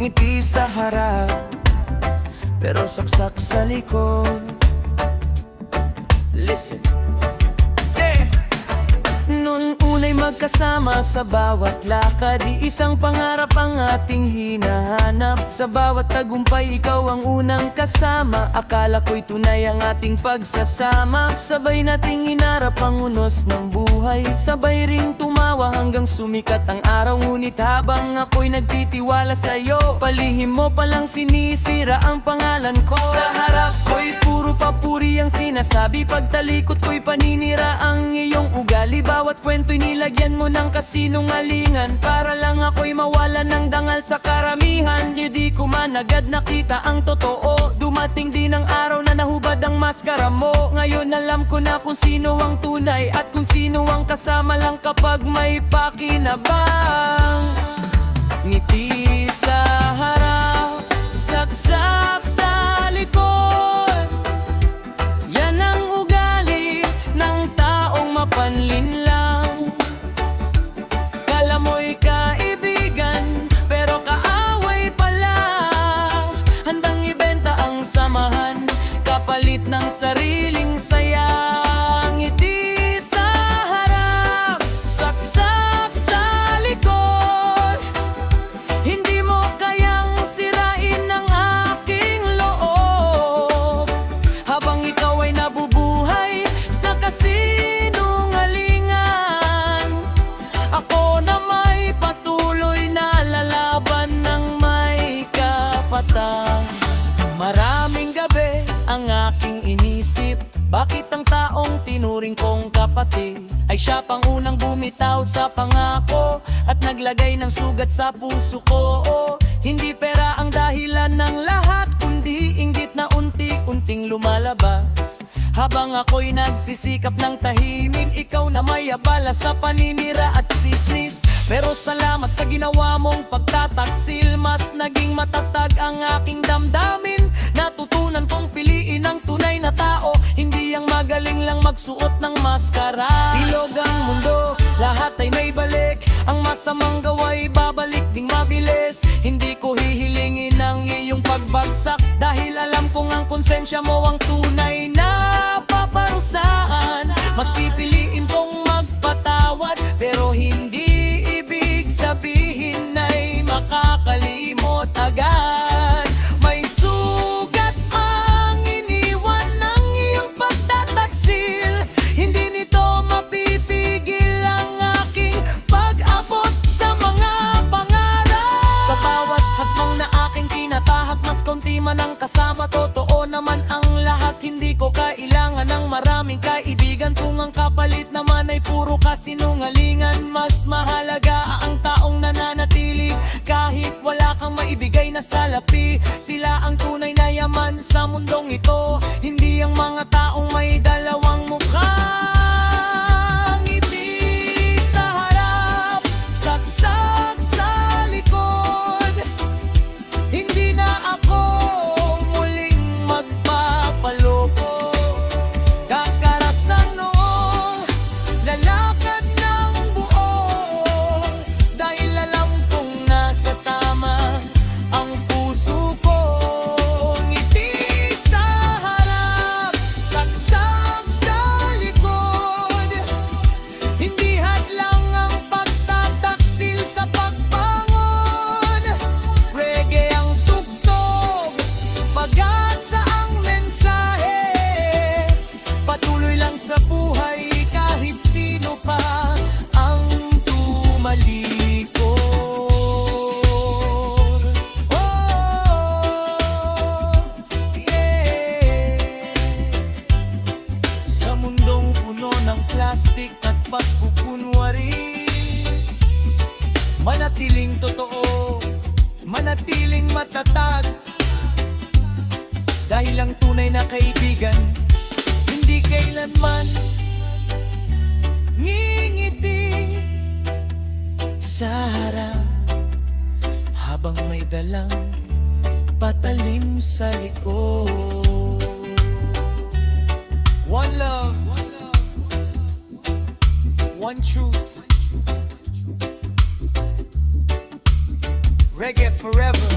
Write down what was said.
ngiti sa harap, pero saksak sa likod. Listen. Noon unay magkasama sa bawat lakad, isang pangarap ang ating hinahanap. Sa bawat tagumpay, ikaw ang unang kasama. Akala ko'y tunay ang ating pagsasama. Sabay nating inarap ang unos ng buhay, sabay ring tumawa hanggang sumikat ang araw. Ngunit habang ako'y nagtitiwala sa'yo, palihim mo palang sinisira ang pangalan ko. Sa harap ko'y puro papuri ang sinasabi, pagtalikod ko'y paninira ang iyong ugali. Bawat kwento'y nilagyan mo ng kasinungalingan, para lang ako'y mawalan ng dangal sa karamihan. Di ko man agad nakita ang totoo, dumating din ang araw na nahubad ang maskara mo. Ngayon alam ko na kung sino ang tunay at kung sino ang kasama lang kapag may pakinabang. Ngiti sa harap, saksak sa likod, yan ang ugali ng taong mapanlin lang. Kala mo'y kaibigan, pero kaaway pala. Handang ibenta ang samahan, kapalit ng sariling saya. Ngiti sa harap, saksak sa likod, hindi mo kayang sirain ang aking loob. Habang ikaw ay nabubuhay sa kasinungalingan, ako na may patuloy na lalaban ng may kapatang. Maraming gabi ang aking inisip, bakit ang taong tinuring kong kapatid ay siya pang unang bumitaw sa pangako at naglagay ng sugat sa puso ko. Hindi pera ang dahilan ng lahat, kundi inggit na unti-unting lumalabas. Habang ako'y nagsisikap ng tahimik, ikaw na may abala sa paninira at sismis. Pero salamat sa ginawa mong pagtataksil, mas naging matatag ang aking damdamin. Natutunan kong piliin ang tunay na tao, hindi ang magaling lang magsuot ng maskara. Ilog ang mundo, lahat ay may balik, ang masamang gawa'y babalik ding mabilis. Hindi ko hihilingin ang iyong pagbagsak, dahil alam kong ang konsensya mo ang tunay na paparusaan. Mas pipiliin kong magpatawad, pero hindi ibig sabihin ay makakalimot agad. May sugat ang iniwan ng iyong pagtataksil, hindi nito mapipigil ang aking pag-abot sa mga pangarap. Sa bawat hakbang na aking tinatahak, mas konti man ang kasama, totoo naman ang lahat. Hindi ko kailangan ng maraming kaibigan kung ang kapalit naman ay puro kasinungalingan. Mas mahalaga ang taong nananatili kahit wala kang maibigay na salapi. Sila ang tunay na yaman sa mundong ito, hindi ang mga taong may dalawang mukha. Ngiti sa harap, saksak sa likod, hindi na ako muling magpapaloko. Kakarasan noong lalakad ng buo, dahil alam kong nasa tama ang puso ko. Ngiti sa harap, saksak sa likod, hindi hadlang ang pagtataksil sa pagbangon. Reggae ang tugtog, pag-asa ang mensahe, patuloy lang sa buhay kahit sino pa ang tumalikod. Yeah. Sa mundong puno ng plastic at pagkukunwari, manatiling totoo, manatiling matatag, dahil ang tunay na kaibigan hindi kailanman ngingiti sa harap, habang may dalang patalim sa likod. One love, one truth, reggae forever.